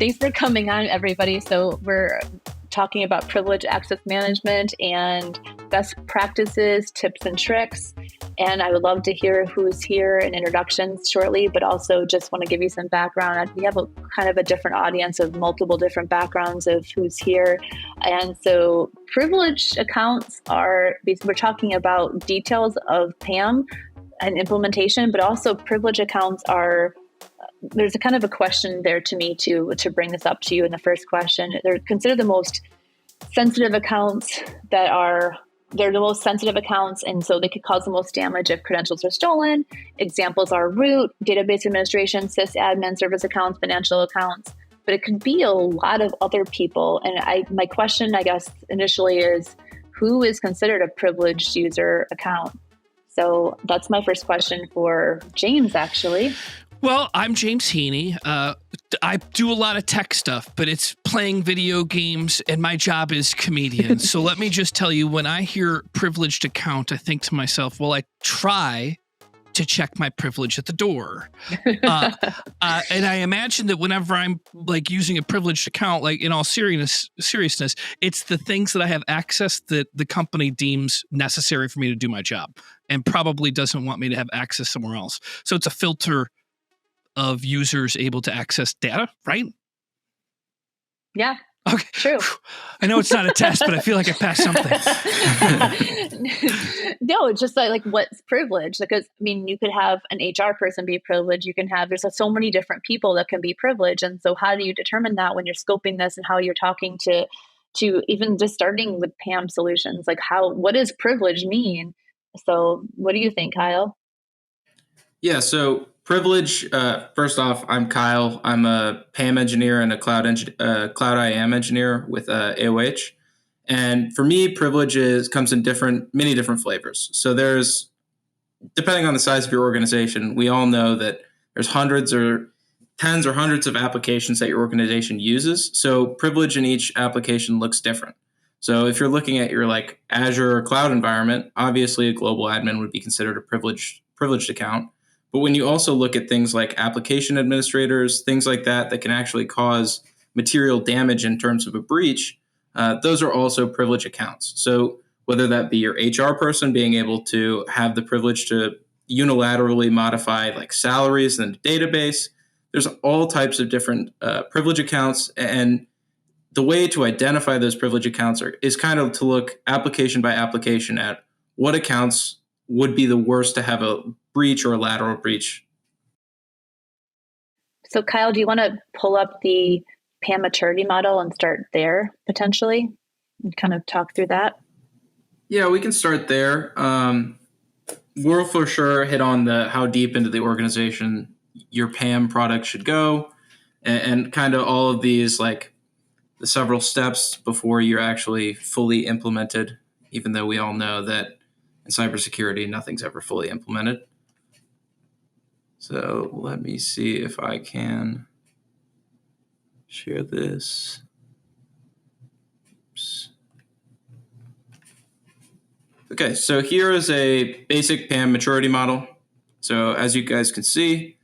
Thanks for coming on, everybody. So we're talking about privileged access management and best practices, tips and tricks. And I would love to hear who's here and introductions shortly, but also just want to give you some background. We have a kind of a different audience of multiple different backgrounds of who's here. And so privileged accounts are, we're talking about details of PAM and implementation, but also privileged accounts are, there's a kind of a question there to me to bring this up to you in the first question. They're considered the most sensitive accounts they're the most sensitive accounts, and so they could cause the most damage if credentials are stolen. Examples are root, database administration, sysadmin, service accounts, financial accounts, but it could be a lot of other people. And my question, I guess, initially is, who is considered a privileged user account? So that's my first question for James, actually. Well, I'm James Heaney. I do a lot of tech stuff, but it's playing video games, and my job is comedian. So let me just tell you, when I hear privileged account, I think to myself, well, I try to check my privilege at the door. And I imagine that whenever I'm like using a privileged account, like in all seriousness, it's the things that I have access that the company deems necessary for me to do my job and probably doesn't want me to have access somewhere else. So it's a filter of users able to access data, right? Yeah. Okay. True. I know it's not a test, but I feel like I passed something. No, it's just like what's privileged? Because I mean, you could have an HR person be privileged. You can have, there's so many different people that can be privileged. And so how do you determine that when you're scoping this and how you're talking to even just starting with PAM solutions? Like what does privilege mean? So what do you think, Kyle? Yeah, so privilege, first off, I'm Kyle. I'm a PAM engineer and a cloud IAM engineer with AOH. And for me, privilege comes in many different flavors. So there's, depending on the size of your organization, we all know that there's hundreds or tens or hundreds of applications that your organization uses. So privilege in each application looks different. So if you're looking at your like Azure or cloud environment, obviously a global admin would be considered a privileged account. But when you also look at things like application administrators, things like that can actually cause material damage in terms of a breach, those are also privileged accounts. So whether that be your HR person being able to have the privilege to unilaterally modify like salaries in the database, there's all types of different privilege accounts. And the way to identify those privilege accounts is kind of to look application by application at what accounts would be the worst to have a breach or a lateral breach. So Kyle, do you want to pull up the PAM maturity model and start there potentially and kind of talk through that? Yeah, we can start there. We'll for sure hit on how deep into the organization your PAM product should go and kind of all of these, like the several steps before you're actually fully implemented, even though we all know that in cybersecurity, nothing's ever fully implemented. So let me see if I can share this. Oops. Okay, so here is a basic PAM maturity model. So as you guys can see,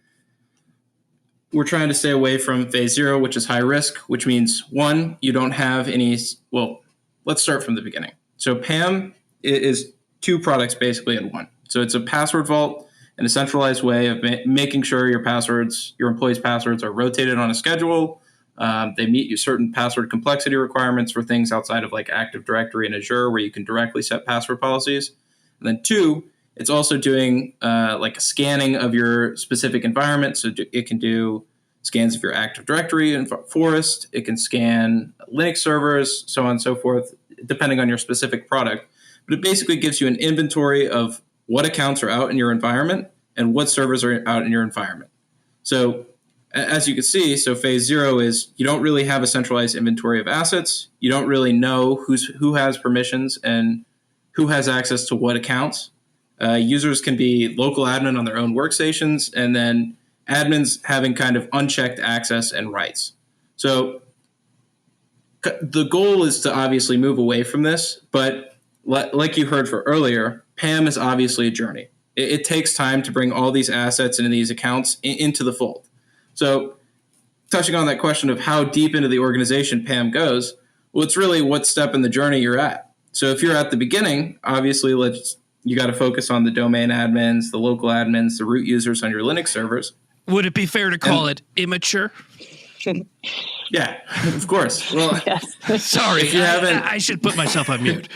we're trying to stay away from phase 0, which is high risk, which means, one, you don't have any, well, let's start from the beginning. So PAM is two products basically in one. So it's a password vault and a centralized way of making sure your employees' passwords are rotated on a schedule. They meet certain password complexity requirements for things outside of like Active Directory and Azure, where you can directly set password policies. And then two, it's also doing like a scanning of your specific environment. So it can do scans of your Active Directory and Forest. It can scan Linux servers, so on and so forth, depending on your specific product. But it basically gives you an inventory of what accounts are out in your environment and what servers are out in your environment. So as you can see, so phase 0 is you don't really have a centralized inventory of assets. You don't really know who has permissions and who has access to what accounts. Users can be local admin on their own workstations, and then admins having kind of unchecked access and rights. So the goal is to obviously move away from this, but like you heard for earlier, PAM is obviously a journey. It takes time to bring all these assets into these accounts into the fold. So touching on that question of how deep into the organization PAM goes, well, it's really what step in the journey you're at. So if you're at the beginning, obviously you got to focus on the domain admins, the local admins, the root users on your Linux servers. Would it be fair to call it immature? Yeah, of course. Well, Yes. Sorry, if you haven't, I should put myself on mute.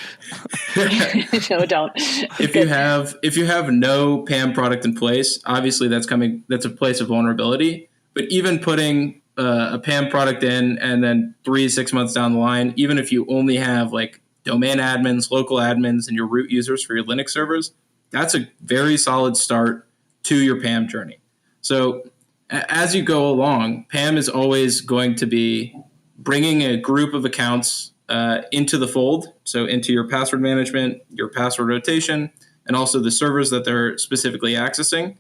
No, don't. if you have no PAM product in place, obviously that's a place of vulnerability. But even putting a PAM product in and then 3-6 months down the line, even if you only have like domain admins, local admins, and your root users for your Linux servers, that's a very solid start to your PAM journey. So as you go along, PAM is always going to be bringing a group of accounts into the fold, so into your password management, your password rotation, and also the servers that they're specifically accessing.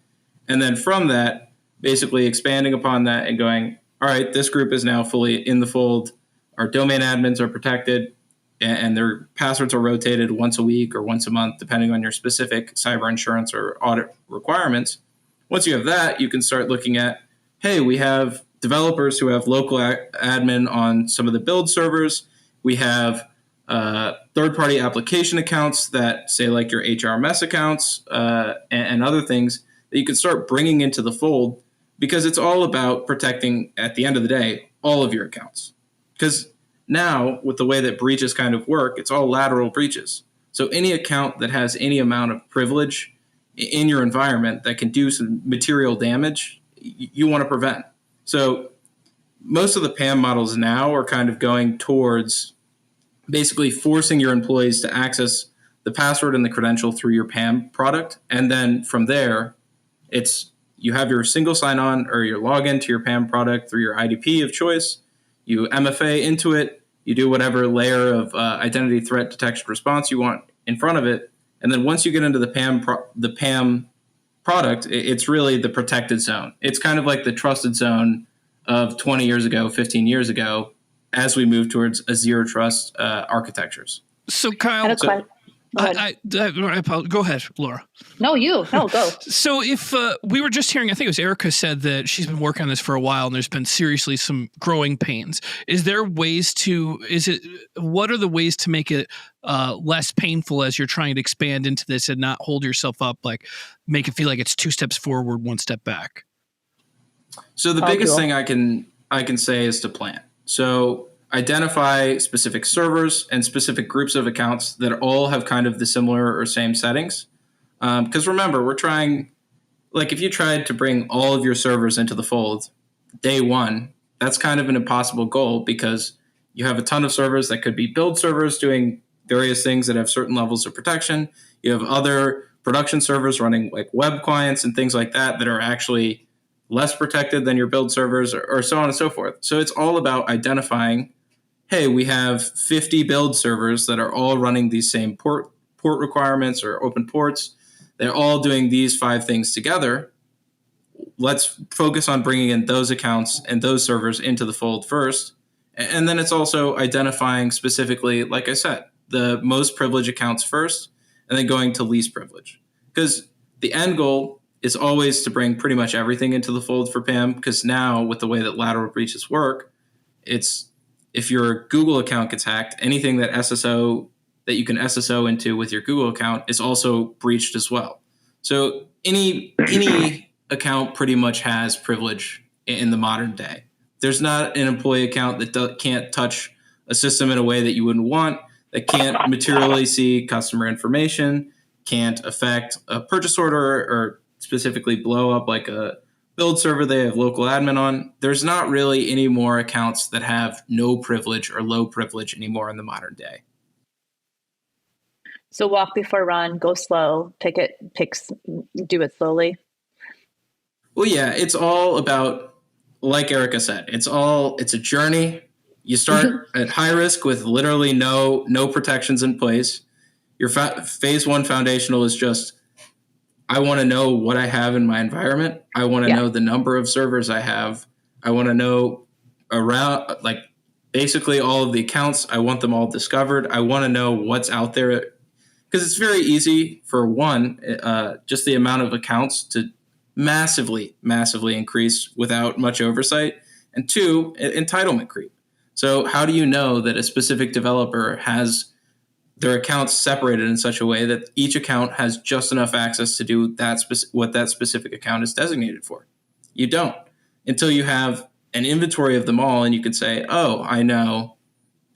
And then from that, basically expanding upon that and going, all right, this group is now fully in the fold. Our domain admins are protected, and their passwords are rotated once a week or once a month, depending on your specific cyber insurance or audit requirements. Once you have that, you can start looking at, hey, we have developers who have local admin on some of the build servers. We have third-party application accounts that say like your HRMS accounts and other things that you can start bringing into the fold, because it's all about protecting, at the end of the day, all of your accounts. Because now, with the way that breaches kind of work, it's all lateral breaches. So any account that has any amount of privilege in your environment that can do some material damage, you want to prevent. So most of the PAM models now are kind of going towards basically forcing your employees to access the password and the credential through your PAM product. And then from there, you have your single sign-on or your login to your PAM product through your IDP of choice. You MFA into it. You do whatever layer of identity threat detection response you want in front of it. And then once you get into the PAM product, it's really the protected zone. It's kind of like the trusted zone of 20 years ago, 15 years ago, as we move towards a zero trust architectures. So Kyle, go ahead, Laura. No, go. So if we were just hearing, I think it was Erica said that she's been working on this for a while and there's been seriously some growing pains. What are the ways to make it less painful as you're trying to expand into this and not hold yourself up, like make it feel like it's 2 steps forward, 1 step back? So the biggest thing I can say is to plan. So identify specific servers and specific groups of accounts that all have kind of the similar or same settings. Because remember, we're trying, like if you tried to bring all of your servers into the fold day one, that's kind of an impossible goal, because you have a ton of servers that could be build servers doing various things that have certain levels of protection. You have other production servers running like web clients and things like that that are actually less protected than your build servers, or so on and so forth. So it's all about identifying, hey, we have 50 build servers that are all running these same port requirements or open ports. They're all doing these 5 things together. Let's focus on bringing in those accounts and those servers into the fold first. And then it's also identifying specifically, like I said, the most privileged accounts first, and then going to least privilege. Because the end goal is always to bring pretty much everything into the fold for PAM, because now with the way that lateral breaches work, it's if your Google account gets hacked, anything that you can SSO into with your Google account is also breached as well. So any account pretty much has privilege in the modern day. There's not an employee account that can't touch a system in a way that you wouldn't want, that can't materially see customer information, can't affect a purchase order or specifically blow up like a build server they have local admin on. There's not really any more accounts that have no privilege or low privilege anymore in the modern day. So walk before run, go slow, do it slowly. Well, yeah, it's all about, like Erica said, it's a journey. You start at high risk with literally no protections in place. Your phase 1 foundational is just, I want to know what I have in my environment. I want to know the number of servers I have. I want to know around, like, basically all of the accounts. I want them all discovered. I want to know what's out there, because it's very easy for just the amount of accounts to massively increase without much oversight. And two, entitlement creep. So how do you know that a specific developer has their accounts separated in such a way that each account has just enough access to do what that specific account is designated for? You don't, until you have an inventory of them all, and you can say, oh, I know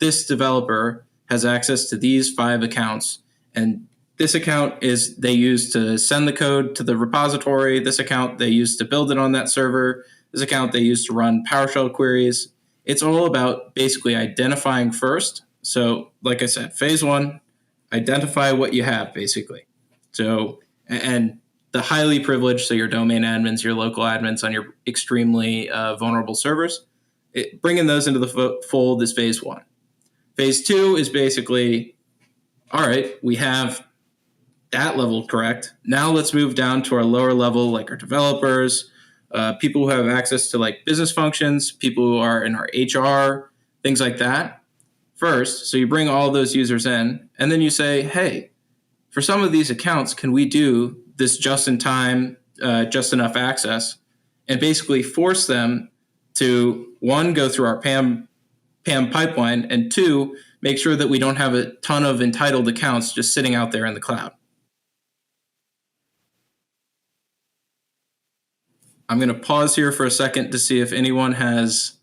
this developer has access to these 5 accounts, and this account is they use to send the code to the repository. This account they use to build it on that server. This account they use to run PowerShell queries. It's all about basically identifying first. So like I said, phase 1, identify what you have basically. So, and the highly privileged, so your domain admins, your local admins on your extremely vulnerable servers, bringing those into the fold is phase 1. Phase 2 is basically, all right, we have that level correct. Now let's move down to our lower level, like our developers, people who have access to like business functions, people who are in our HR, things like that first. So you bring all those users in, and then you say, hey, for some of these accounts, can we do this just in time, just enough access, and basically force them to, 1, go through our PAM pipeline, and 2, make sure that we don't have a ton of entitled accounts just sitting out there in the cloud. I'm going to pause here for a second to see if anyone has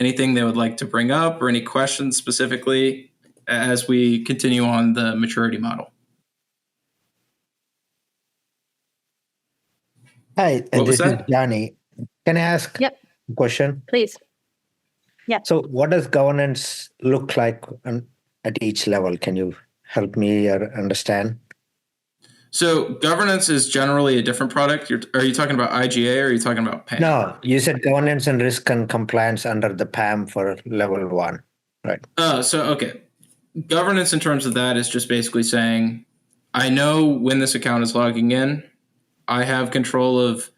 anything they would like to bring up or any questions specifically as we continue on the maturity model. Hi, What was this is that? Johnny. Can I ask Yep. a question? Please. So what does governance look like at each level? Can you help me understand? So governance is generally a different product. Are you talking about IGA or are you talking about PAM? No, you said governance and risk and compliance under the PAM for level 1, right? Okay. Governance in terms of that is just basically saying, I know when this account is logging in. I have control of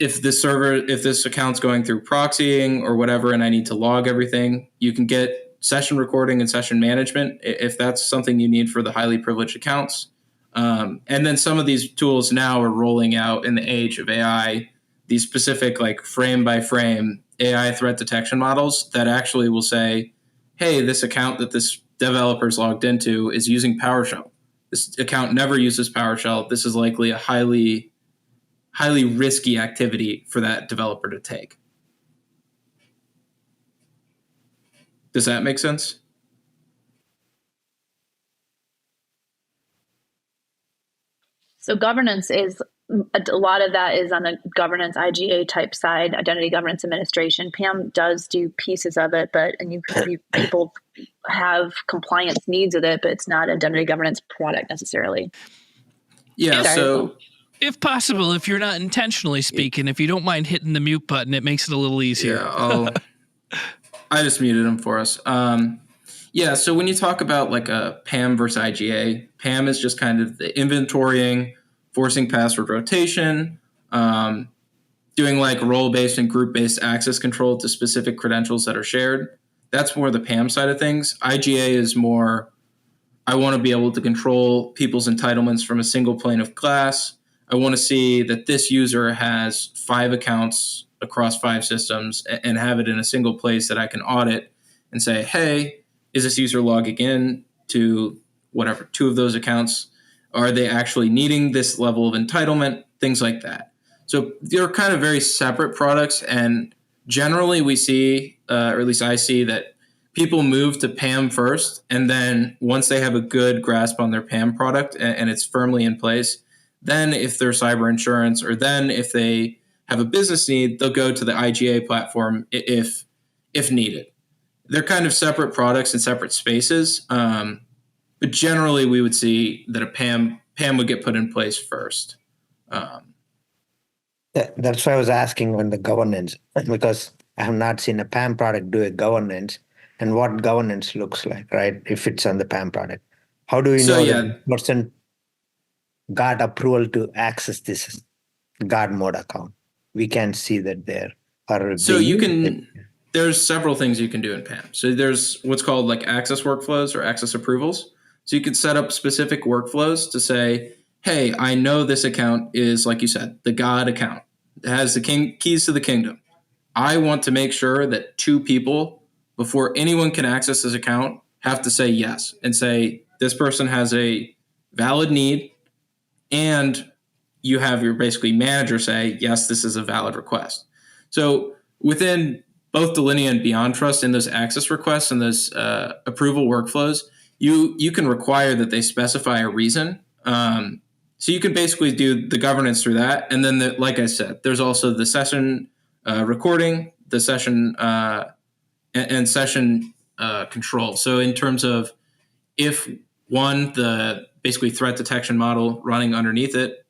if this account's going through proxying or whatever, and I need to log everything. You can get session recording and session management if that's something you need for the highly privileged accounts. And then some of these tools now are rolling out in the age of AI, these specific like frame by frame AI threat detection models that actually will say, hey, this account that this developer's logged into is using PowerShell. This account never uses PowerShell. This is likely a highly risky activity for that developer to take. Does that make sense? So governance is, a lot of that is on the governance IGA type side, identity governance administration. PAM does do pieces of it, people have compliance needs with it, but it's not an identity governance product necessarily. Yeah. So if possible, if you're not intentionally speaking, if you don't mind hitting the mute button, it makes it a little easier. Yeah, I just muted him for us. So when you talk about like a PAM versus IGA, PAM is just kind of the inventorying, forcing password rotation, doing like role-based and group-based access control to specific credentials that are shared. That's more the PAM side of things. IGA is more, I want to be able to control people's entitlements from a single pane of glass. I want to see that this user has 5 accounts across 5 systems and have it in a single place that I can audit and say, hey, is this user logging in to whatever, 2 of those accounts? Are they actually needing this level of entitlement? Things like that. So they're kind of very separate products. And generally we see, or at least I see, that people move to PAM first. And then once they have a good grasp on their PAM product and it's firmly in place, then if they're cyber insurance, or then if they have a business need, they'll go to the IGA platform if needed. They're kind of separate products and separate spaces. But generally, we would see that a PAM would get put in place first. That's why I was asking on the governance, because I have not seen a PAM product do a governance and what governance looks like, right? If it's on the PAM product. How do we know that the person got approval to access this guard mode account? We can see that there. There's several things you can do in PAM. So there's what's called like access workflows or access approvals. So you could set up specific workflows to say, hey, I know this account is, like you said, the God account. It has the keys to the kingdom. I want to make sure that 2 people, before anyone can access this account, have to say yes and say, this person has a valid need, and you have your basically manager say, yes, this is a valid request. So within both Delinea and BeyondTrust, in those access requests and those approval workflows, you can require that they specify a reason. So you can basically do the governance through that. And then, like I said, there's also the session recording, the session and session control. So in terms of if the basically threat detection model running underneath it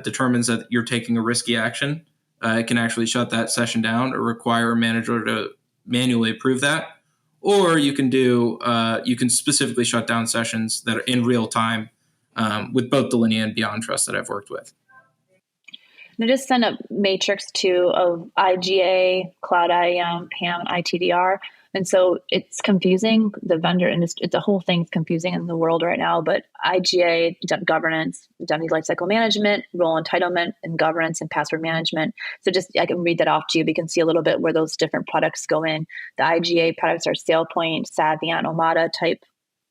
determines that you're taking a risky action, it can actually shut that session down or require a manager to manually approve that. Or you can specifically shut down sessions that are in real time with both Delinea and BeyondTrust that I've worked with. I just sent a matrix too of IGA, Cloud IAM, PAM, and ITDR. And so it's confusing, the vendor, and the whole thing's confusing in the world right now. But IGA, governance, identity lifecycle management, role entitlement, and governance and password management. So just, I can read that off to you. But you can see a little bit where those different products go in. The IGA products are SailPoint, Saviynt, Omada type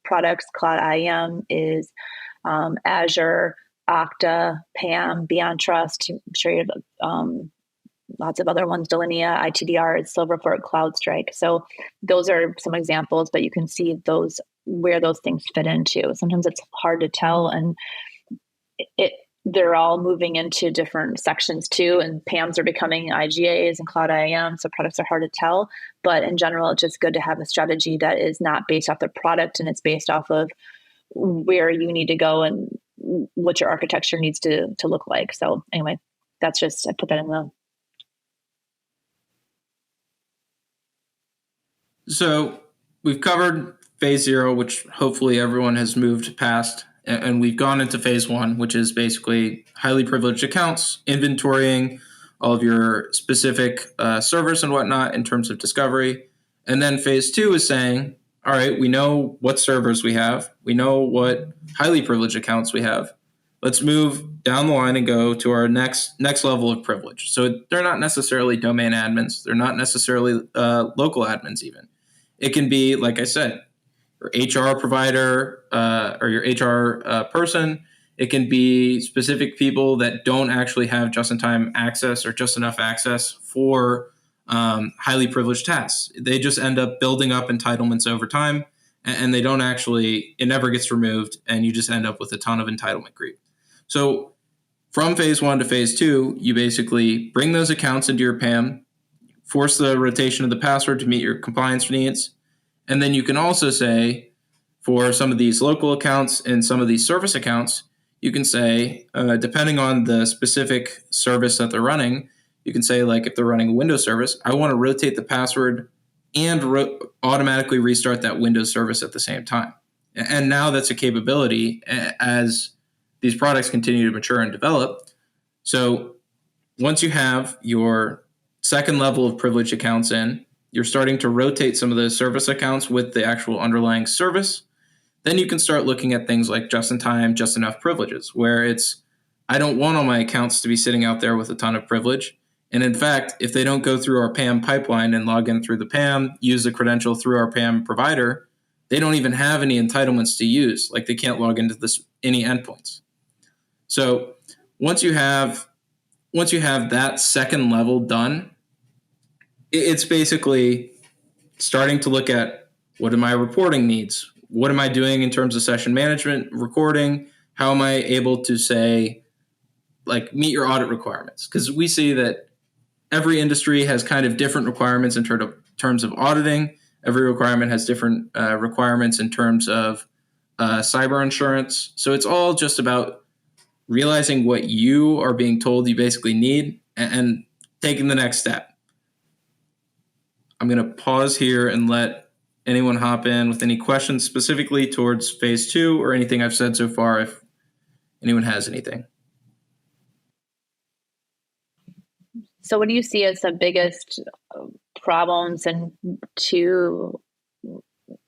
products. Cloud IAM is Azure, Okta, PAM, BeyondTrust. I'm sure you have lots of other ones, Delinea, ITDR, Silverfort, CloudStrike. So those are some examples, but you can see where those things fit into. Sometimes it's hard to tell, and they're all moving into different sections too, and PAMs are becoming IGAs and Cloud IAM, so products are hard to tell. But in general, it's just good to have a strategy that is not based off the product, and it's based off of where you need to go and what your architecture needs to look like. So anyway, that's just, I put that in the... So we've covered phase 0, which hopefully everyone has moved past, and we've gone into phase 1, which is basically highly privileged accounts, inventorying all of your specific servers and whatnot in terms of discovery. And then phase 2 is saying, all right, we know what servers we have. We know what highly privileged accounts we have. Let's move down the line and go to our next level of privilege. So they're not necessarily domain admins. They're not necessarily local admins even. It can be, like I said, your HR provider or your HR person. It can be specific people that don't actually have just-in-time access or just enough access for highly privileged tasks. They just end up building up entitlements over time, and they don't actually, it never gets removed, and you just end up with a ton of entitlement creep. So from phase 1 to phase 2, you basically bring those accounts into your PAM, force the rotation of the password to meet your compliance needs. And then you can also say, for some of these local accounts and some of these service accounts, you can say, depending on the specific service that they're running, you can say, like, if they're running a Windows service, I want to rotate the password and automatically restart that Windows service at the same time. And now that's a capability as these products continue to mature and develop. So once you have your second level of privilege accounts in, you're starting to rotate some of those service accounts with the actual underlying service. Then you can start looking at things like just-in-time, just-enough privileges, where it's, I don't want all my accounts to be sitting out there with a ton of privilege. And in fact, if they don't go through our PAM pipeline and log in through the PAM, use the credential through our PAM provider, they don't even have any entitlements to use. Like, they can't log into any endpoints. So once you have that second level done, it's basically starting to look at, what are my reporting needs? What am I doing in terms of session management, recording? How am I able to say, like, meet your audit requirements? Because we see that every industry has kind of different requirements in terms of auditing. Every requirement has different requirements in terms of cyber insurance. So it's all just about realizing what you are being told you basically need and taking the next step. I'm going to pause here and let anyone hop in with any questions specifically towards phase 2 or anything I've said so far, if anyone has anything. So what do you see as the biggest problems and to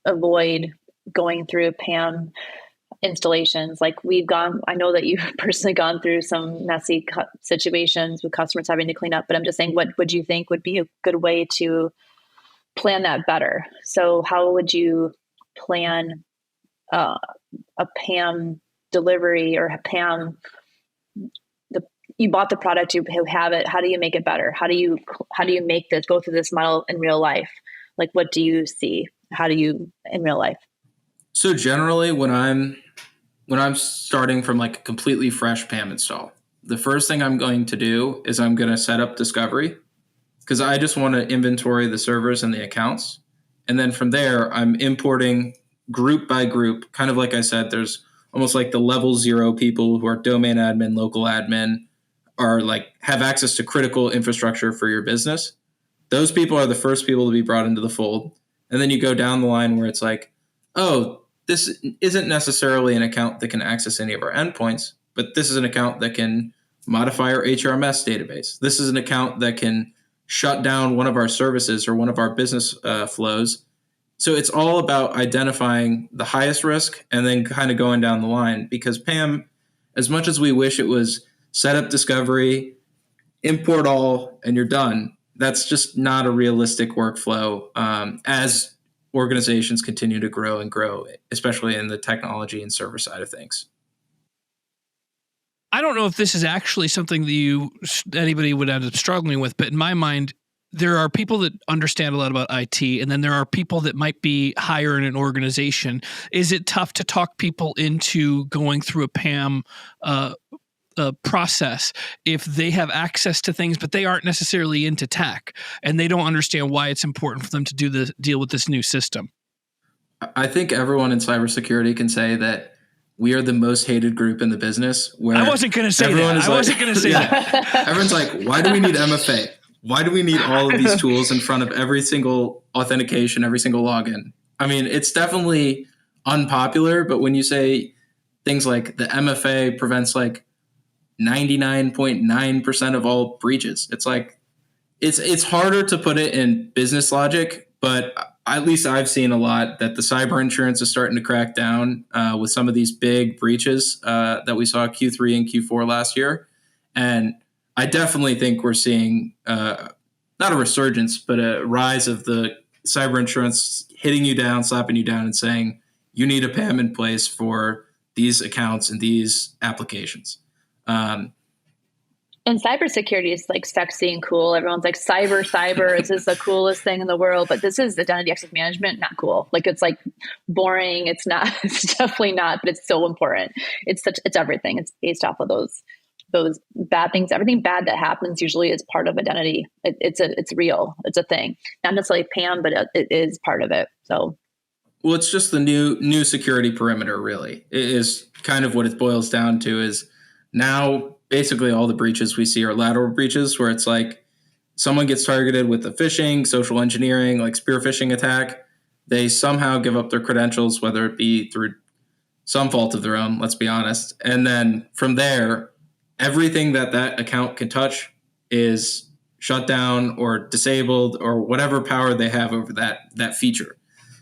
avoid going through PAM installations. Like I know that you've personally gone through some messy situations with customers having to clean up, but I'm just saying, what would you think would be a good way to plan that better? So how would you plan a PAM delivery or a PAM? You bought the product, you have it. How do you make it better? How do you make this go through this model in real life? Like, what do you see? How do you in real life? So generally, when I'm starting from like a completely fresh PAM install, the first thing I'm going to do is I'm going to set up discovery, because I just want to inventory the servers and the accounts. And then from there, I'm importing group by group. Kind of like I said, there's almost like the level 0 people who are domain admin, local admin, are like have access to critical infrastructure for your business. Those people are the first people to be brought into the fold. And then you go down the line where it's like, oh, this isn't necessarily an account that can access any of our endpoints, but this is an account that can modify our HRMS database. This is an account that can shut down one of our services or one of our business flows. So it's all about identifying the highest risk and then kind of going down the line, because PAM, as much as we wish it was set up discovery, import all, and you're done, that's just not a realistic workflow as organizations continue to grow and grow, especially in the technology and server side of things. I don't know if this is actually something that anybody would end up struggling with, but in my mind, there are people that understand a lot about IT, and then there are people that might be higher in an organization. Is it tough to talk people into going through a PAM process if they have access to things, but they aren't necessarily into tech and they don't understand why it's important for them to deal with this new system? I think everyone in cybersecurity can say that we are the most hated group in the business. Where I wasn't going to say that. I wasn't going to say that. Everyone's like, why do we need MFA? Why do we need all of these tools in front of every single authentication, every single login? I mean, it's definitely unpopular, but when you say things like the MFA prevents like 99.9% of all breaches, it's like it's harder to put it in business logic, but at least I've seen a lot that the cyber insurance is starting to crack down with some of these big breaches that we saw Q3 and Q4 last year. And I definitely think we're seeing not a resurgence, but a rise of the cyber insurance hitting you down, slapping you down, and saying you need a PAM in place for these accounts and these applications. And cybersecurity is like sexy and cool. Everyone's like, cyber, this is the coolest thing in the world. But this is identity access management, not cool. Like, it's like boring. It's not, it's definitely not, but it's so important. It's everything. It's based off of those bad things. Everything bad that happens usually is part of identity. It's real. It's a thing. Not necessarily PAM, but it is part of it. So. Well, it's just the new security perimeter, really. It is kind of what it boils down to. Is now basically all the breaches we see are lateral breaches, where it's like someone gets targeted with a phishing, social engineering, like spear phishing attack. They somehow give up their credentials, whether it be through some fault of their own, let's be honest. And then from there, everything that account can touch is shut down or disabled or whatever power they have over that feature.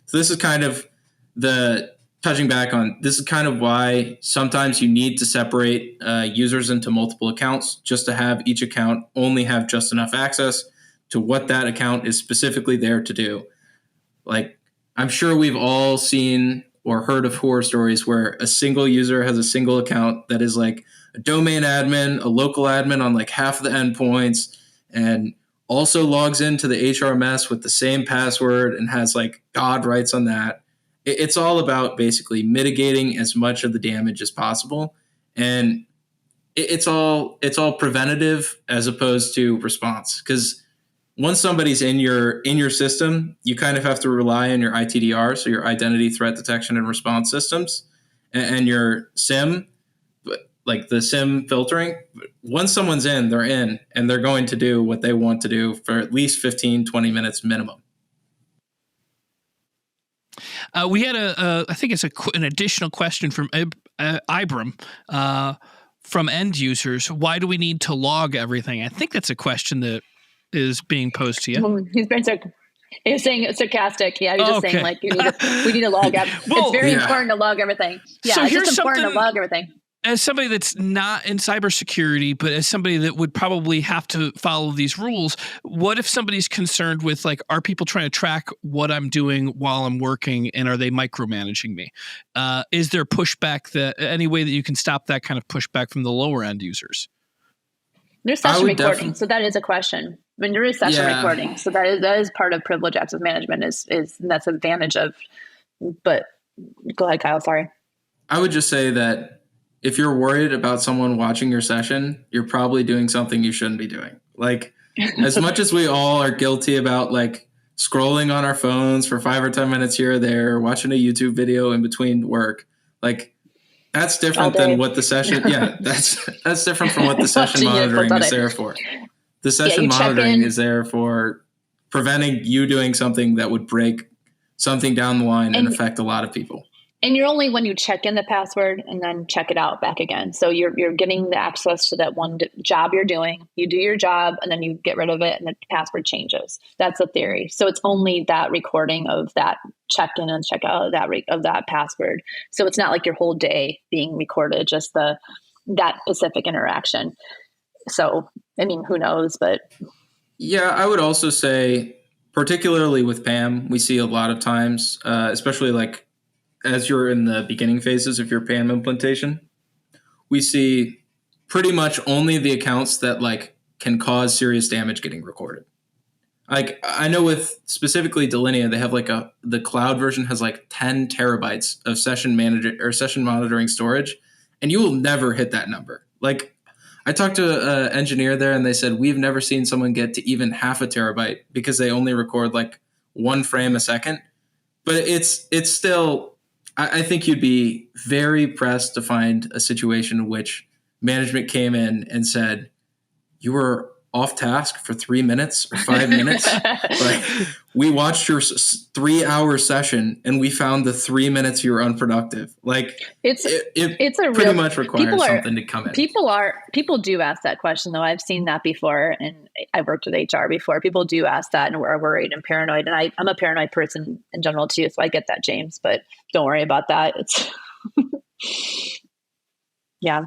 So this is kind of this is kind of why sometimes you need to separate users into multiple accounts, just to have each account only have just enough access to what that account is specifically there to do. Like, I'm sure we've all seen or heard of horror stories where a single user has a single account that is like a domain admin, a local admin on like half of the endpoints, and also logs into the HRMS with the same password and has like God rights on that. It's all about basically mitigating as much of the damage as possible. And it's all preventative as opposed to response. Because once somebody's in your system, you kind of have to rely on your ITDR, so your identity threat detection and response systems, and your SIM, like the SIM filtering. Once someone's in, they're in, and they're going to do what they want to do for at least 15, 20 minutes minimum. We had I think it's an additional question from Ibram from end users. Why do we need to log everything? I think that's a question that is being posed to you. He was saying it's sarcastic. Yeah, he's just saying like we need to log up. Well, it's very important to log everything. Yeah, so it's important to log everything. As somebody that's not in cybersecurity, but as somebody that would probably have to follow these rules, what if somebody's concerned with like, are people trying to track what I'm doing while I'm working, and are they micromanaging me? Is there pushback, that any way that you can stop that kind of pushback from the lower end users? There's session recording, so that is a question. I mean, there is session recording, so that is part of privileged access management. Is that's an advantage of. But go ahead, Kyle. Sorry. I would just say that if you're worried about someone watching your session, you're probably doing something you shouldn't be doing. Like, as much as we all are guilty about like scrolling on our phones for 5 or 10 minutes here or there, watching a YouTube video in between work, like that's different than what the session. Yeah, that's different from what the session monitoring is there for. The session monitoring is there for preventing you doing something that would break something down the line and affect a lot of people. And you're only when you check in the password and then check it out back again. So you're getting the access to that one job you're doing. You do your job and then you get rid of it and the password changes. That's a theory. So it's only that recording of that check in and check out of that password. So it's not like your whole day being recorded, just that specific interaction. So, I mean, who knows, but. Yeah, I would also say, particularly with PAM, we see a lot of times, especially like, as you're in the beginning phases of your PAM implementation, we see pretty much only the accounts that like can cause serious damage getting recorded. Like I know with specifically Delinea, they have like the cloud version has like 10 terabytes of session monitoring storage, and you will never hit that number. Like I talked to an engineer there and they said, we've never seen someone get to even half a terabyte because they only record like 1 frame a second. But it's still, I think you'd be very pressed to find a situation in which management came in and said, you were off task for 3 minutes or 5 minutes. Like, we watched your 3-hour session and we found the 3 minutes you were unproductive. Like it pretty much requires something to come in. People do ask that question though. I've seen that before, and I've worked with HR before. People do ask that and are worried and paranoid. And I'm a paranoid person in general too, so I get that, James. But don't worry about that. It's yeah.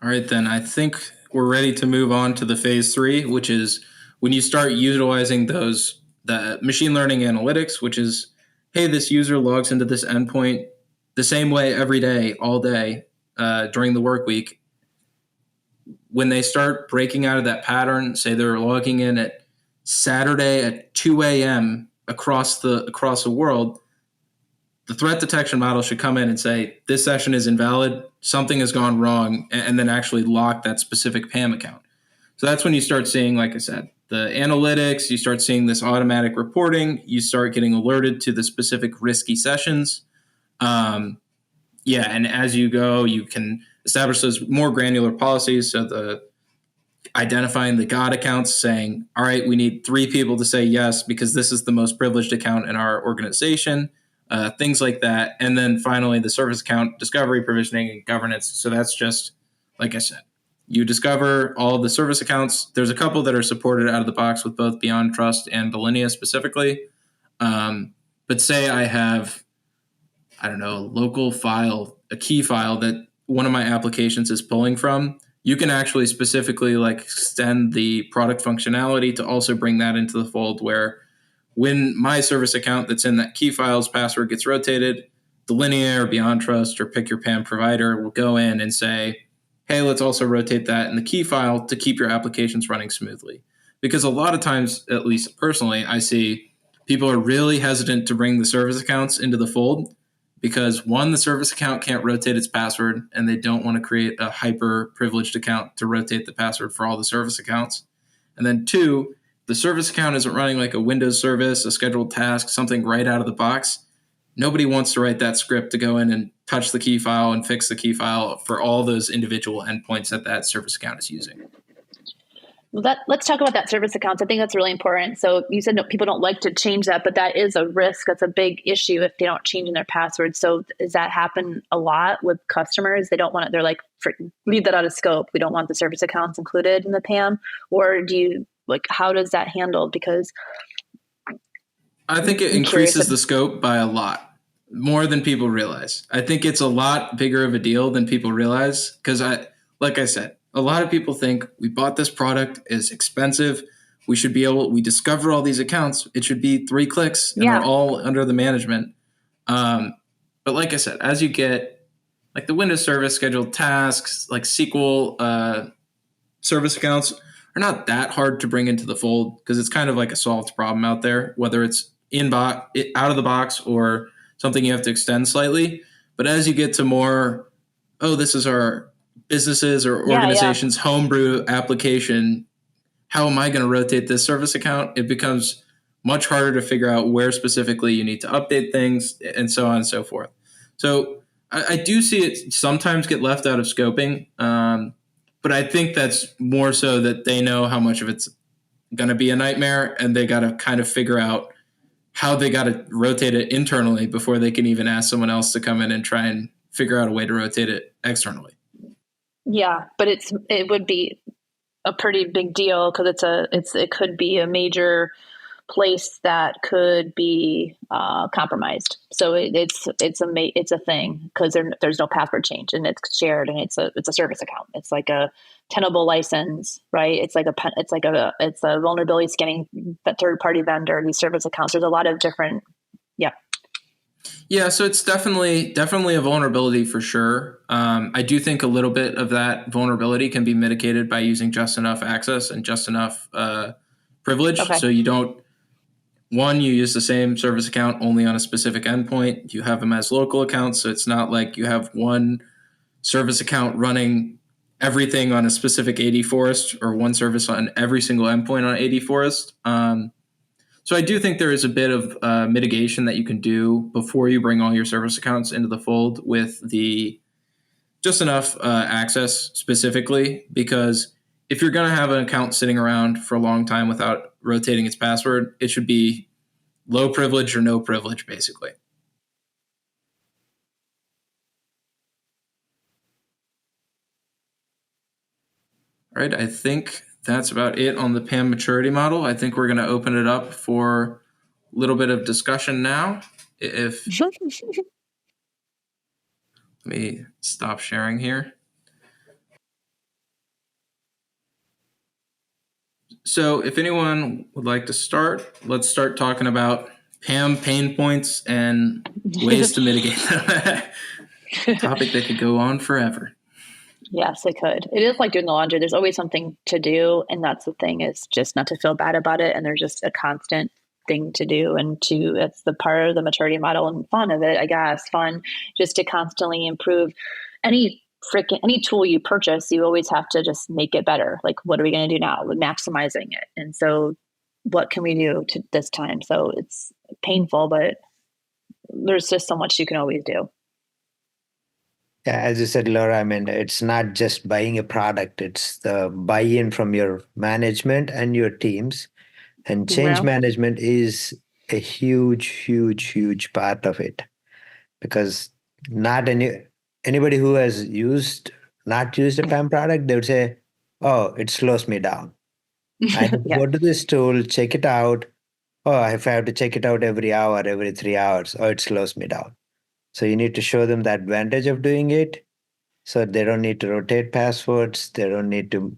All right, then I think we're ready to move on to the phase 3, which is when you start utilizing the machine learning analytics, which is, hey, this user logs into this endpoint the same way every day, all day during the work week. When they start breaking out of that pattern, say they're logging in at Saturday at 2 a.m. across the world, the threat detection model should come in and say, this session is invalid, something has gone wrong, and then actually lock that specific PAM account. So that's when you start seeing, like I said, the analytics, you start seeing this automatic reporting, you start getting alerted to the specific risky sessions. And as you go, you can establish those more granular policies. So the identifying the God accounts, saying, all right, we need 3 people to say yes, because this is the most privileged account in our organization. Things like that. And then finally, the service account discovery, provisioning, and governance. So that's just, like I said, you discover all the service accounts. There's a couple that are supported out of the box with both BeyondTrust and Delinea specifically. But say I have, a local file, a key file that one of my applications is pulling from. You can actually specifically like extend the product functionality to also bring that into the fold, where when my service account that's in that key file's password gets rotated, Delinea or BeyondTrust or pick your PAM provider will go in and say, hey, let's also rotate that in the key file to keep your applications running smoothly. Because a lot of times, at least personally, I see people are really hesitant to bring the service accounts into the fold because, one, the service account can't rotate its password and they don't want to create a hyper privileged account to rotate the password for all the service accounts. And then 2, the service account isn't running like a Windows service, a scheduled task, something right out of the box. Nobody wants to write that script to go in and touch the key file and fix the key file for all those individual endpoints that service account is using. Well, let's talk about that service accounts. I think that's really important. So you said people don't like to change that, but that is a risk. That's a big issue if they don't change in their passwords. So does that happen a lot with customers? They don't want it. They're like, leave that out of scope. We don't want the service accounts included in the PAM. Or do you like, how does that handle? Because I think it increases the scope by a lot, more than people realize. I think it's a lot bigger of a deal than people realize because like I said, a lot of people think we bought this product, it's expensive. We discover all these accounts. It should be 3 clicks and they're all under the management. But like I said, as you get like the Windows Service scheduled tasks, like SQL service accounts are not that hard to bring into the fold because it's kind of like a solved problem out there, whether it's out of the box or something you have to extend slightly. But as you get to more, this is our businesses or organizations' homebrew application, how am I going to rotate this service account? It becomes much harder to figure out where specifically you need to update things and so on and so forth. So I do see it sometimes get left out of scoping, but I think that's more so that they know how much of it's going to be a nightmare and they got to kind of figure out how they got to rotate it internally before they can even ask someone else to come in and try and figure out a way to rotate it externally. Yeah, but it would be a pretty big deal because it could be a major place that could be compromised. So it's a thing because there's no password change and it's shared and it's a service account. It's like a tenable license, right? It's a vulnerability scanning third party vendor. These service accounts. There's a lot of different. Yeah, so it's definitely a vulnerability for sure. I do think a little bit of that vulnerability can be mitigated by using just enough access and just enough privilege. Okay. So you don't. One, you use the same service account only on a specific endpoint. You have them as local accounts, so it's not like you have one service account running everything on a specific AD Forest or one service on every single endpoint on AD Forest. So I do think there is a bit of mitigation that you can do before you bring all your service accounts into the fold with the just enough access specifically, because if you're going to have an account sitting around for a long time without rotating its password, it should be low privilege or no privilege, basically. All right, I think that's about it on the PAM maturity model. I think we're going to open it up for a little bit of discussion now. Let me stop sharing here. So if anyone would like to start, let's start talking about PAM pain points and ways to mitigate them. Topic that could go on forever. Yes, it could. It is like doing the laundry. There's always something to do. And that's the thing, is just not to feel bad about it. And there's just a constant thing to do. And it's the part of the maturity model and fun of it, I guess. Fun just to constantly improve any tool you purchase. You always have to just make it better. Like, what are we going to do now? We're maximizing it. And so what can we do to this time? So it's painful, but there's just so much you can always do. Yeah, as you said, Laura, I mean, it's not just buying a product, it's the buy-in from your management and your teams. And change management is a huge, huge, huge part of it. Because not anybody who has not used a PAM product, they would say, oh, it slows me down. I go to this tool, check it out. Oh, if I have to check it out every hour, every 3 hours, oh, it slows me down. So you need to show them the advantage of doing it. So they don't need to rotate passwords. They don't need to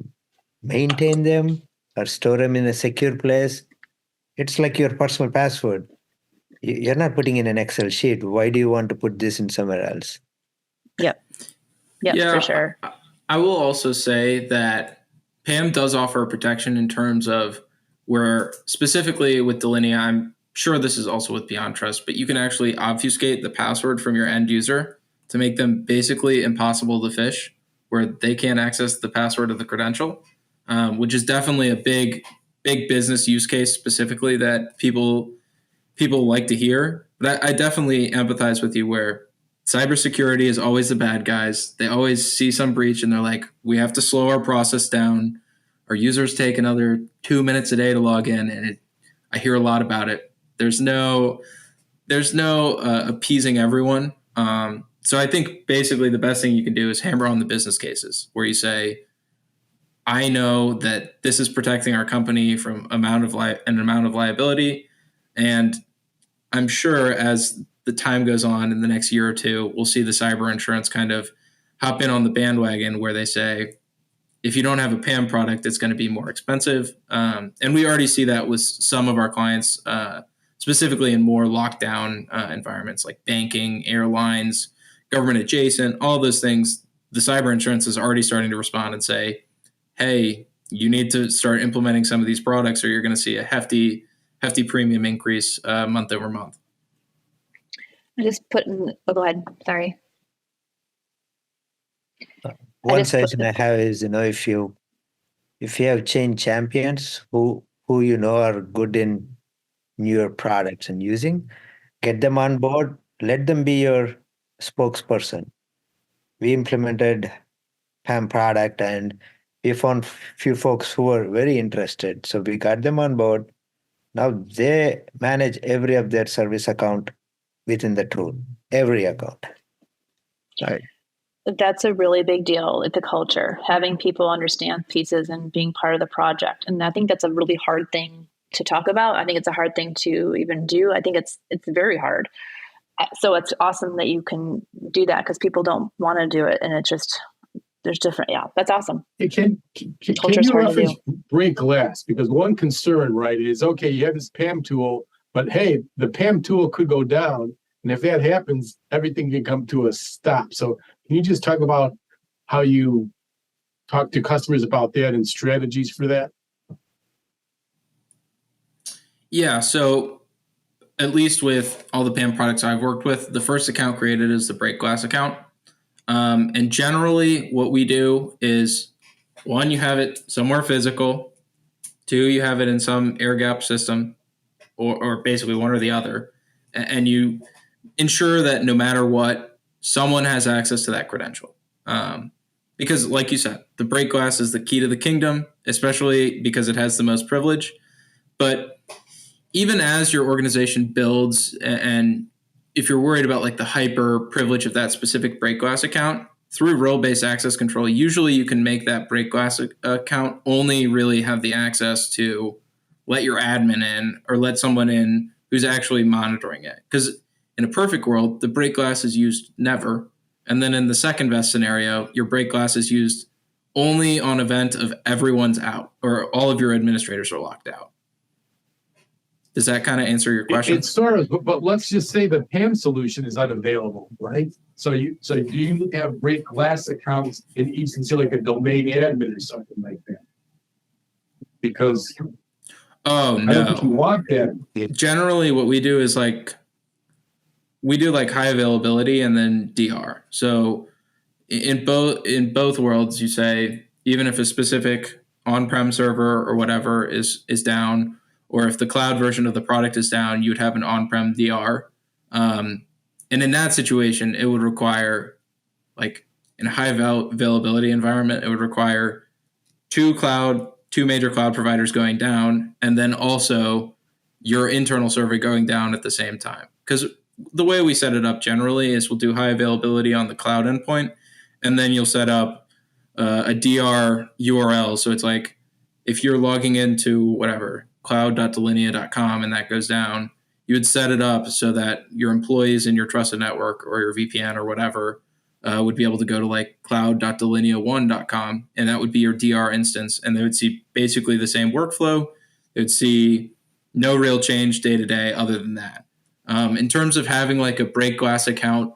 maintain them or store them in a secure place. It's like your personal password. You're not putting in an Excel sheet. Why do you want to put this in somewhere else? Yep, for sure. I will also say that PAM does offer protection in terms of where specifically with Delinea, I'm sure this is also with BeyondTrust, but you can actually obfuscate the password from your end user to make them basically impossible to phish, where they can't access the password of the credential, which is definitely a big business use case specifically that people like to hear. But I definitely empathize with you where cybersecurity is always the bad guys. They always see some breach and they're like, we have to slow our process down. Our users take another 2 minutes a day to log in, and I hear a lot about it. There's no appeasing everyone. So I think basically the best thing you can do is hammer on the business cases where you say, I know that this is protecting our company from an amount of liability. And I'm sure as the time goes on in the next year or two, we'll see the cyber insurance kind of hop in on the bandwagon where they say, if you don't have a PAM product, it's going to be more expensive. And we already see that with some of our clients, specifically in more lockdown environments like banking, airlines, government adjacent, all those things. The cyber insurance is already starting to respond and say, hey, you need to start implementing some of these products or you're going to see a hefty premium increase month over month. I just put in, go ahead. Sorry. One suggestion I have is, if you have change champions who are good in newer products and using, get them on board, let them be your spokesperson. We implemented PAM product and we found few folks who were very interested. So we got them on board. Now they manage every of their service account within the tool, every account. Right. That's a really big deal at the culture, having people understand pieces and being part of the project. And I think that's a really hard thing to talk about. I think it's a hard thing to even do. I think it's very hard. So it's awesome that you can do that because people don't want to do it. And it's just, there's different. Yeah, that's awesome. Can you reference break glass? Because one concern, right, is, okay, you have this PAM tool, but hey, the PAM tool could go down. And if that happens, everything can come to a stop. So can you just talk about how you talk to customers about that and strategies for that? Yeah, so at least with all the PAM products I've worked with, the first account created is the break glass account. And generally what we do is, one, you have it somewhere physical. Two, you have it in some air gap system or basically one or the other. And you ensure that no matter what, someone has access to that credential. Because like you said, the break glass is the key to the kingdom, especially because it has the most privilege. But even as your organization builds, and if you're worried about like the hyper privilege of that specific break glass account, through role-based access control, usually you can make that break glass account only really have the access to let your admin in or let someone in who's actually monitoring it. Because in a perfect world, the break glass is used never. And then in the second best scenario, your break glass is used only on event of everyone's out or all of your administrators are locked out. Does that kind of answer your question? It sort of, but let's just say the PAM solution is unavailable, right? So do you have break glass accounts in each, like a domain admin or something like that? Because I don't think you want that. Generally, what we do is we do high availability and then DR. So in both worlds, you say even if a specific on-prem server or whatever is down, or if the cloud version of the product is down, you would have an on-prem DR. And in that situation, it would require, in a high availability environment, it would require two major cloud providers going down, and then also your internal server going down at the same time. Because the way we set it up generally is we'll do high availability on the cloud endpoint, and then you'll set up a DR URL. So it's like if you're logging into whatever, cloud.delinea.com, and that goes down, you would set it up so that your employees in your trusted network or your VPN or whatever would be able to go to cloud.delinea1.com, and that would be your DR instance, and they would see basically the same workflow. They would see no real change day to day other than that. In terms of having a break glass account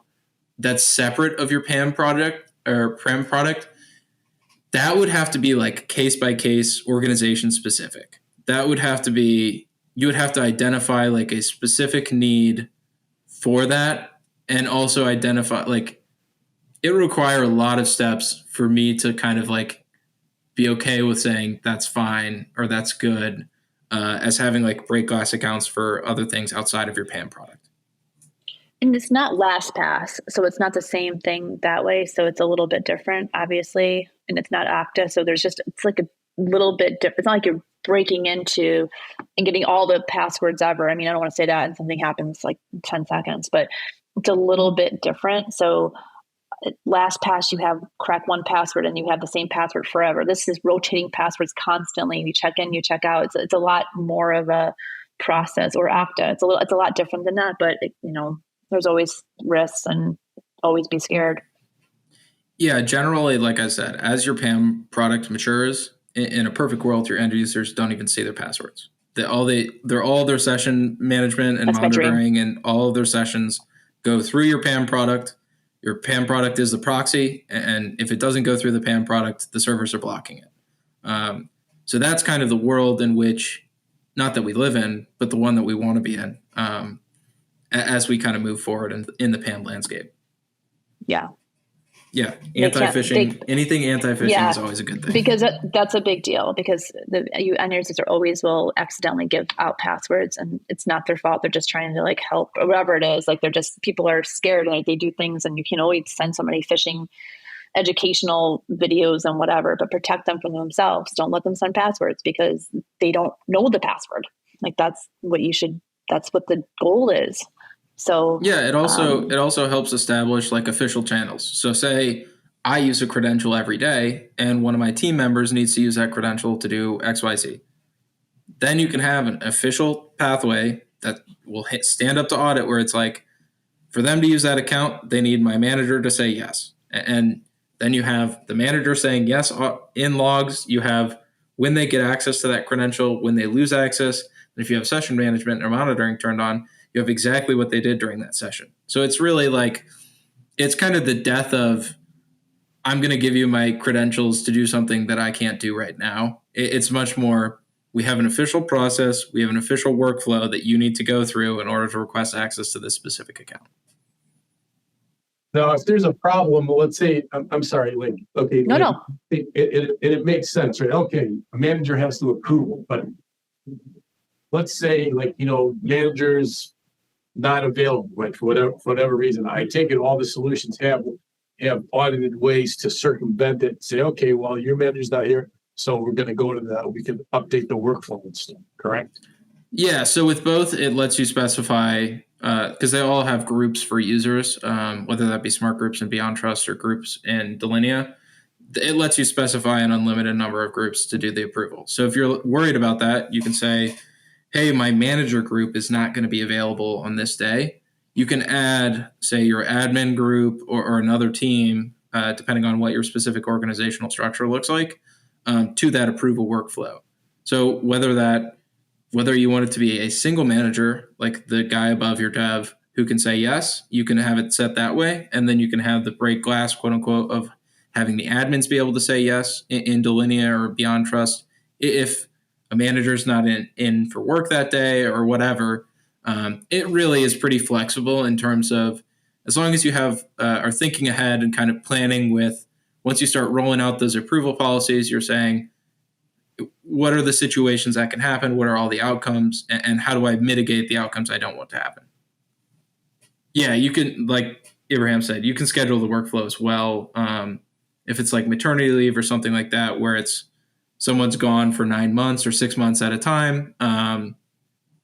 that's separate of your PAM product or PAM product, that would have to be case by case, organization specific. That would have to be, you would have to identify a specific need for that, and also identify it would require a lot of steps for me to kind of be okay with saying that's fine or that's good, as having break glass accounts for other things outside of your PAM product. And it's not LastPass, so it's not the same thing that way. So it's a little bit different, obviously, and it's not Okta. So it's a little bit different. It's not like you're breaking into and getting all the passwords ever. I mean, I don't want to say that and something happens 10 seconds, but it's a little bit different. So LastPass, you have crack one password and you have the same password forever. This is rotating passwords constantly. You check in, you check out. It's a lot more of a process. Or Okta, it's a lot different than that. But there's always risks, and always be scared. Yeah, generally, like I said, as your PAM product matures, in a perfect world, your end users don't even see their passwords. All their session management and monitoring and all of their sessions go through your PAM product. Your PAM product is the proxy, and if it doesn't go through the PAM product, the servers are blocking it. So that's kind of the world in which, not that we live in, but the one that we want to be in as we kind of move forward in the PAM landscape. Yeah. Yeah, anti-phishing, anything anti-phishing is always a good thing. Because that's a big deal, because the end users will accidentally give out passwords, and it's not their fault. They're just trying to help, or whatever it is. People are scared, they do things, and you can always send somebody phishing educational videos and whatever, but protect them from themselves. Don't let them send passwords because they don't know the password. That's what the goal is. So yeah, it also helps establish official channels. So say I use a credential every day and one of my team members needs to use that credential to do XYZ. Then you can have an official pathway that will stand up to audit, where it's for them to use that account, they need my manager to say yes. And then you have the manager saying yes in logs. You have when they get access to that credential, when they lose access. And if you have session management or monitoring turned on, you have exactly what they did during that session. So it's really it's kind of the death of, I'm going to give you my credentials to do something that I can't do right now. It's much more, we have an official process, we have an official workflow that you need to go through in order to request access to this specific account. Now, if there's a problem, let's say, I'm sorry, okay. No. It makes sense, right? Okay, a manager has to approve it, but let's say, managers not available, for whatever reason. I take it all the solutions have audited ways to circumvent it. Say, okay, well, your manager's not here, so we're going to go to that. We can update the workflow and stuff. Correct? Yeah. So with both, it lets you specify because they all have groups for users, whether that be smart groups in BeyondTrust or groups in Delinea. It lets you specify an unlimited number of groups to do the approval. So if you're worried about that, you can say, hey, my manager group is not going to be available on this day. You can add, say, your admin group or another team, depending on what your specific organizational structure looks like, to that approval workflow. So whether you want it to be a single manager, like the guy above your dev who can say yes, you can have it set that way. And then you can have the break glass, quote unquote, of having the admins be able to say yes in Delinea or BeyondTrust. If a manager's not in for work that day or whatever, it really is pretty flexible in terms of, as long as you are thinking ahead and kind of planning with, once you start rolling out those approval policies, you're saying, what are the situations that can happen? What are all the outcomes? And how do I mitigate the outcomes I don't want to happen? Yeah, you can, like Abraham said, you can schedule the workflow as well. If it's maternity leave or something like that, where it's someone's gone for 9 months or 6 months at a time,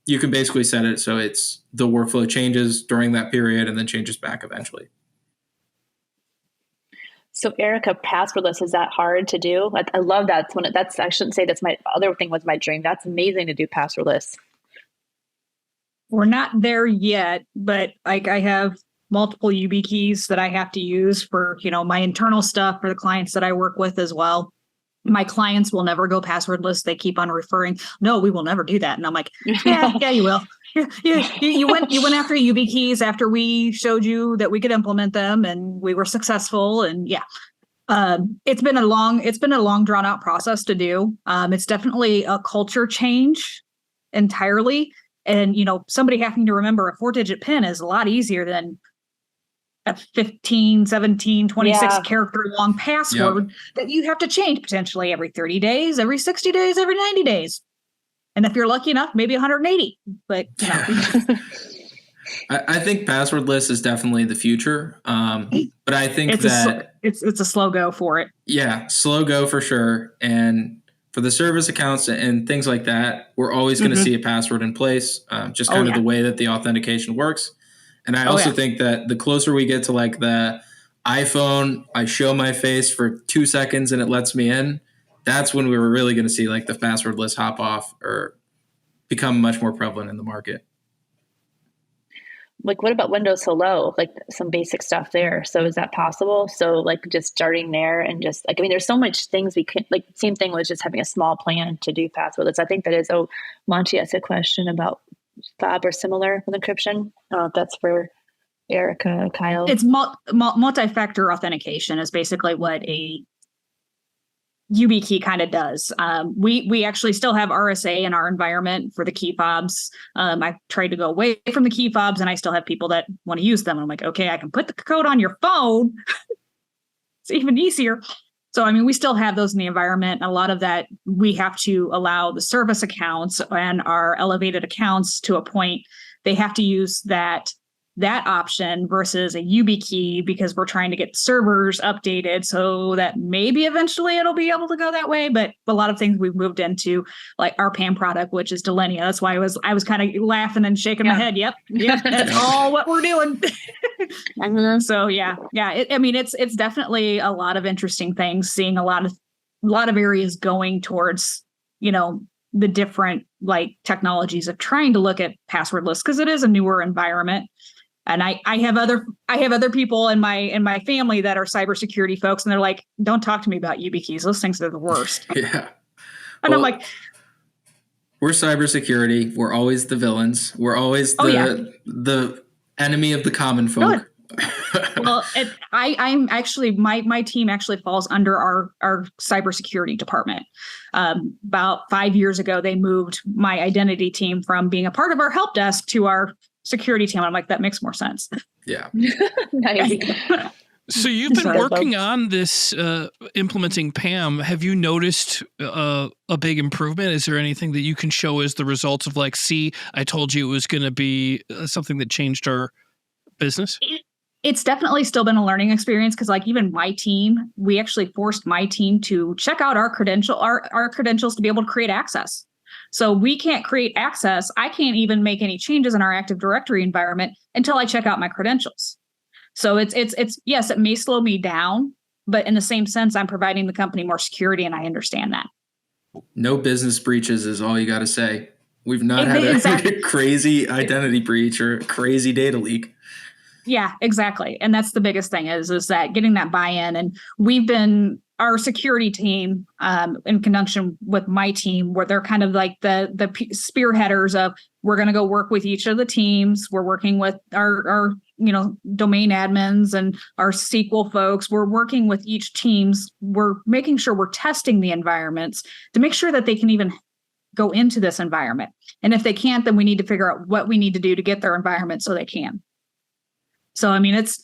you can basically set it so it's the workflow changes during that period and then changes back eventually. So Erica, passwordless, is that hard to do? I love that. I shouldn't say that's my other thing was my dream. That's amazing to do passwordless. We're not there yet, but I have multiple YubiKeys that I have to use for, my internal stuff for the clients that I work with as well. My clients will never go passwordless. They keep on referring, no, we will never do that. And I'm like, yeah, you will. You went after YubiKeys after we showed you that we could implement them and we were successful. And it's been a long drawn out process to do. It's definitely a culture change entirely. And, somebody having to remember a 4-digit PIN is a lot easier than a 15, 17, 26 character long password that you have to change potentially every 30 days, every 60 days, every 90 days. And if you're lucky enough, maybe 180. But I think passwordless is definitely the future. But I think it's a slow go for it. Yeah, slow go for sure. And for the service accounts and things like that, we're always going to see a password in place, just kind of the way that the authentication works. And I also think that the closer we get to the iPhone, I show my face for 2 seconds and it lets me in, that's when we were really going to see like the passwordless hop off or become much more prevalent in the market. Like, what about Windows Hello? Like some basic stuff there. So is that possible? So like just starting there and just like, I mean, there's so much things we could, like same thing with just having a small plan to do passwordless. I think that is, Monty asked a question about FOB or similar with encryption. That's for Erica, Kyle. It's multi-factor authentication is basically what a YubiKey kind of does. We actually still have RSA in our environment for the key fobs. I tried to go away from the key fobs, and I still have people that want to use them. I'm like, okay, I can put the code on your phone. It's even easier. So, I mean, we still have those in the environment. A lot of that, we have to allow the service accounts and our elevated accounts to a point. They have to use that option versus a YubiKey because we're trying to get servers updated so that maybe eventually it'll be able to go that way. But a lot of things we've moved into, like our PAM product, which is Delinea. That's why I was kind of laughing and shaking my head. Yep, that's all what we're doing. So yeah. It's definitely a lot of interesting things. Seeing a lot of areas going towards, the different like technologies of trying to look at passwordless because it is a newer environment. And I have other people in my family that are cybersecurity folks, and they're like, "Don't talk to me about YubiKeys. Those things are the worst." Yeah, and I'm like, "We're cybersecurity. We're always the villains. We're always the enemy of the common folk." Well, I'm actually my team actually falls under our cybersecurity department. About 5 years ago, they moved my identity team from being a part of our help desk to our security team. I'm like, that makes more sense. Yeah. Nice. So you've been working on this implementing PAM. Have you noticed a big improvement? Is there anything that you can show as the results of like, see, I told you it was going to be something that changed our business? It's definitely still been a learning experience because like even my team, we actually forced my team to check out our credentials to be able to create access. So we can't create access. I can't even make any changes in our Active Directory environment until I check out my credentials. So it's yes, it may slow me down, but in the same sense, I'm providing the company more security, and I understand that. No business breaches is all you got to say. We've not had a crazy identity breach or crazy data leak. Yeah, exactly. And that's the biggest thing is that getting that buy-in. And our security team, in conjunction with my team, where they're kind of like the spearheaders of, we're going to go work with each of the teams. We're working with our domain admins and our SQL folks. We're working with each teams. We're making sure we're testing the environments to make sure that they can even go into this environment. And if they can't, then we need to figure out what we need to do to get their environment so they can. So, I mean, it's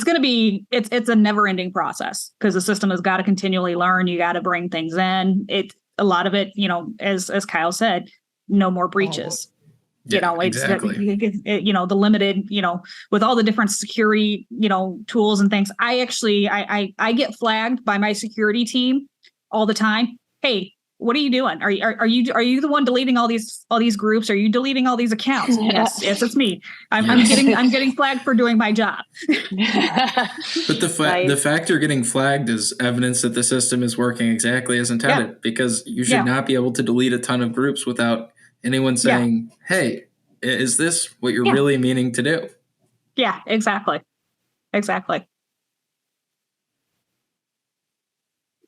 going to be, it's a never ending process because the system has got to continually learn. You got to bring things in. A lot of it, as Kyle said, no more breaches. Exactly. The limited, with all the different security, tools and things. I get flagged by my security team all the time. Hey, what are you doing? Are you the one deleting all these groups? Are you deleting all these accounts? Yes, it's me. I'm getting flagged for doing my job. But the fact you're getting flagged is evidence that the system is working exactly as intended, because you should not be able to delete a ton of groups without anyone saying, "Hey, is this what you're really meaning to do?" Yeah, exactly.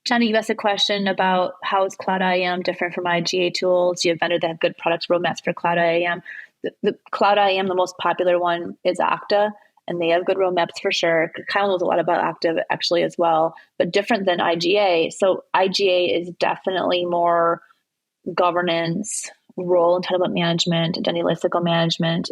Johnny, you asked a question about how is Cloud IAM different from IGA tools? Do you have vendors that have good product roadmaps for Cloud IAM? The Cloud IAM, the most popular one is Okta, and they have good roadmaps for sure. Kyle knows a lot about Okta actually as well, but different than IGA. So IGA is definitely more governance, role entitlement management, identity lifecycle management.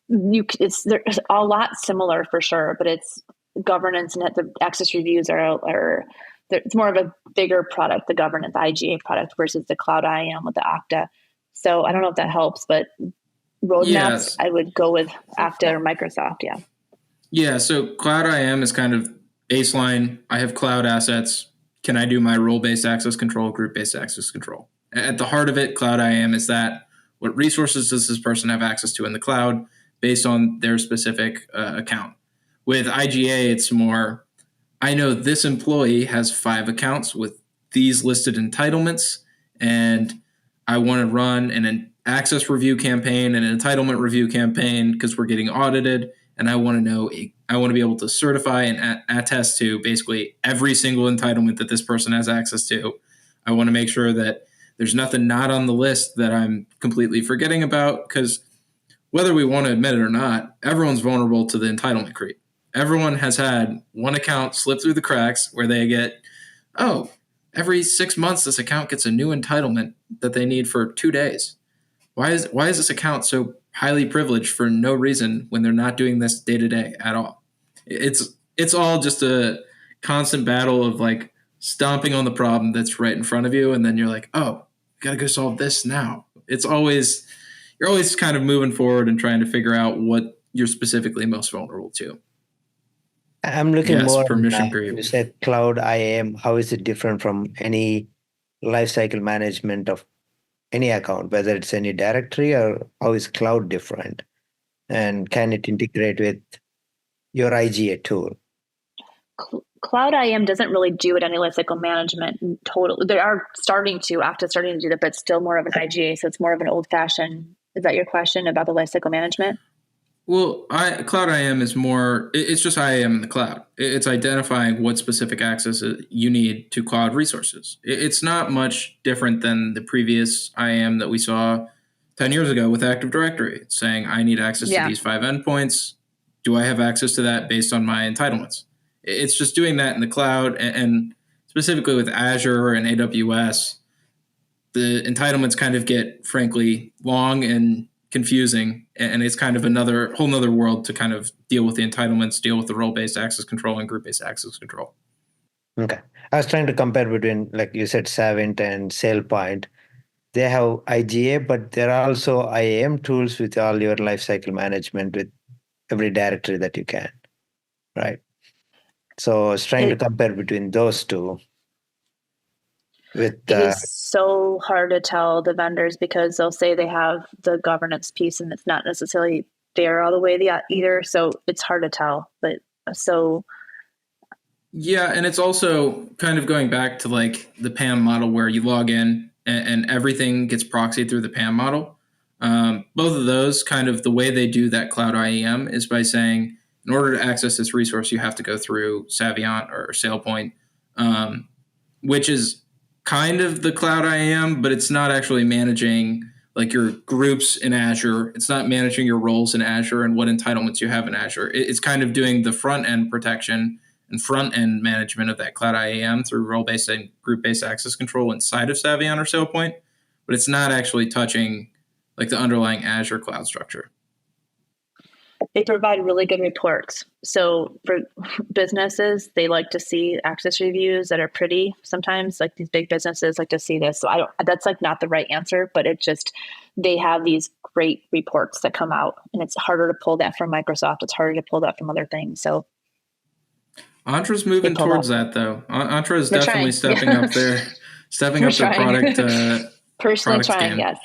They're a lot similar for sure, but it's governance and the access reviews it's more of a bigger product, the governance IGA product versus the Cloud IAM with the Okta. So I don't know if that helps, but roadmaps, I would go with Okta or Microsoft. Yeah. Yeah. So Cloud IAM is kind of baseline. I have cloud assets. Can I do my role-based access control, group-based access control? At the heart of it, Cloud IAM is that what resources does this person have access to in the cloud based on their specific account? With IGA, it's more, I know this employee has 5 accounts with these listed entitlements, and I want to run an access review campaign and an entitlement review campaign because we're getting audited, and I want to be able to certify and attest to basically every single entitlement that this person has access to. I want to make sure that there's nothing not on the list that I'm completely forgetting about, because whether we want to admit it or not, everyone's vulnerable to the entitlement creep. Everyone has had one account slip through the cracks where they get, every 6 months this account gets a new entitlement that they need for 2 days. Why is this account so highly privileged for no reason when they're not doing this day to day at all? It's all just a constant battle of like stomping on the problem that's right in front of you, and then you're like, gotta go solve this now. You're always kind of moving forward and trying to figure out what you're specifically most vulnerable to. I'm looking more permission creep. You said cloud IAM. How is it different from any lifecycle management of any account, whether it's any directory, or how is cloud different? And can it integrate with your IGA tool? Cloud IAM doesn't really do it any lifecycle management in total. They are starting to do that, but it's still more of an IGA. So it's more of an old fashioned. Is that your question about the lifecycle management? Well, Cloud IAM is more, it's just IAM in the cloud. It's identifying what specific access you need to cloud resources. It's not much different than the previous IAM that we saw 10 years ago with Active Directory. It's saying, I need access to these 5 endpoints. Do I have access to that based on my entitlements? It's just doing that in the cloud, and specifically with Azure and AWS, the entitlements kind of get, frankly, long and confusing, and it's kind of whole nother world to kind of deal with the entitlements, deal with the role-based access control and group-based access control. Okay. I was trying to compare between, like you said, Savint and SailPoint. They have IGA, but there are also IAM tools with all your lifecycle management with every directory that you can, right? So I was trying to compare between those two. It is so hard to tell the vendors because they'll say they have the governance piece and it's not necessarily there all the way either. So it's hard to tell. But yeah, and it's also kind of going back to like the PAM model where you log in and everything gets proxied through the PAM model. Both of those, kind of the way they do that cloud IAM is by saying, in order to access this resource, you have to go through Saviynt or SailPoint, which is kind of the cloud IAM, but it's not actually managing like your groups in Azure. It's not managing your roles in Azure and what entitlements you have in Azure. It's kind of doing the front end protection and front end management of that cloud IAM through role-based and group-based access control inside of Saviynt or SailPoint, but it's not actually touching like the underlying Azure cloud structure. They provide really good reports. So for businesses, they like to see access reviews that are pretty. Sometimes like these big businesses like to see this. So that's like not the right answer, but they have these great reports that come out, and it's harder to pull that from Microsoft. It's harder to pull that from other things. So Entra's moving towards that though. Entra is definitely stepping up their product. Personally trying, game.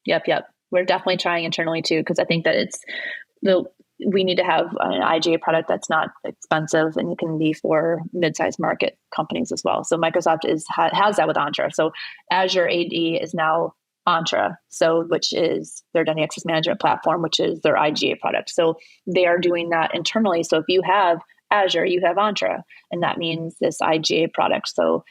Yes. Yep. We're definitely trying internally too, because I think that we need to have an IGA product that's not expensive and it can be for mid-sized market companies as well. So Microsoft has that with Entra. So Azure AD is now Entra, which is their Identity Access Management platform, which is their IGA product. So they are doing that internally. So if you have Azure, you have Entra, and that means this IGA product. So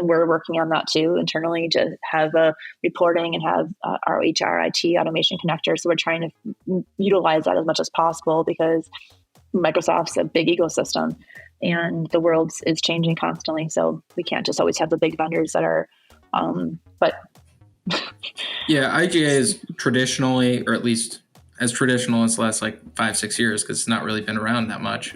we're working on that too internally to have a reporting and have our HR IT automation connector. So we're trying to utilize that as much as possible because Microsoft's a big ecosystem and the world is changing constantly. So we can't just always have the big vendors that are, Yeah, IGA is traditionally, or at least as traditional as the last like 5-6 years, because it's not really been around that much.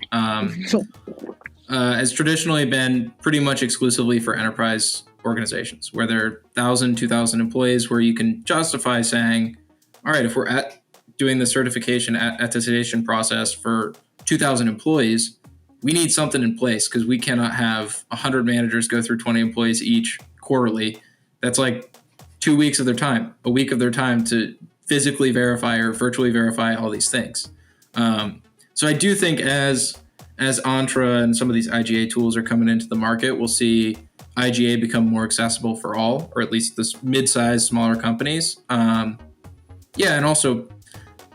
Has traditionally been pretty much exclusively for enterprise organizations where there are 1,000, 2,000 employees, where you can justify saying, all right, if we're doing the certification attestation process for 2,000 employees, we need something in place because we cannot have 100 managers go through 20 employees each quarterly. That's like 2 weeks of their time, a week of their time to physically verify or virtually verify all these things. So I do think as Entra and some of these IGA tools are coming into the market, we'll see IGA become more accessible for all, or at least the mid-sized, smaller companies. And also,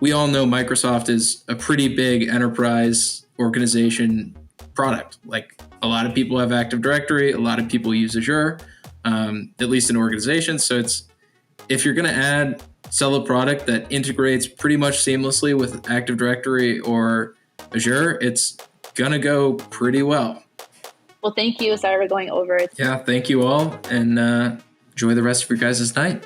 we all know Microsoft is a pretty big enterprise organization product. Like, a lot of people have Active Directory, a lot of people use Azure, at least in organizations. So if you're going to sell a product that integrates pretty much seamlessly with Active Directory or Azure, it's going to go pretty well. Well, thank you. Sorry for going over. Yeah, thank you all, and enjoy the rest of your guys' night.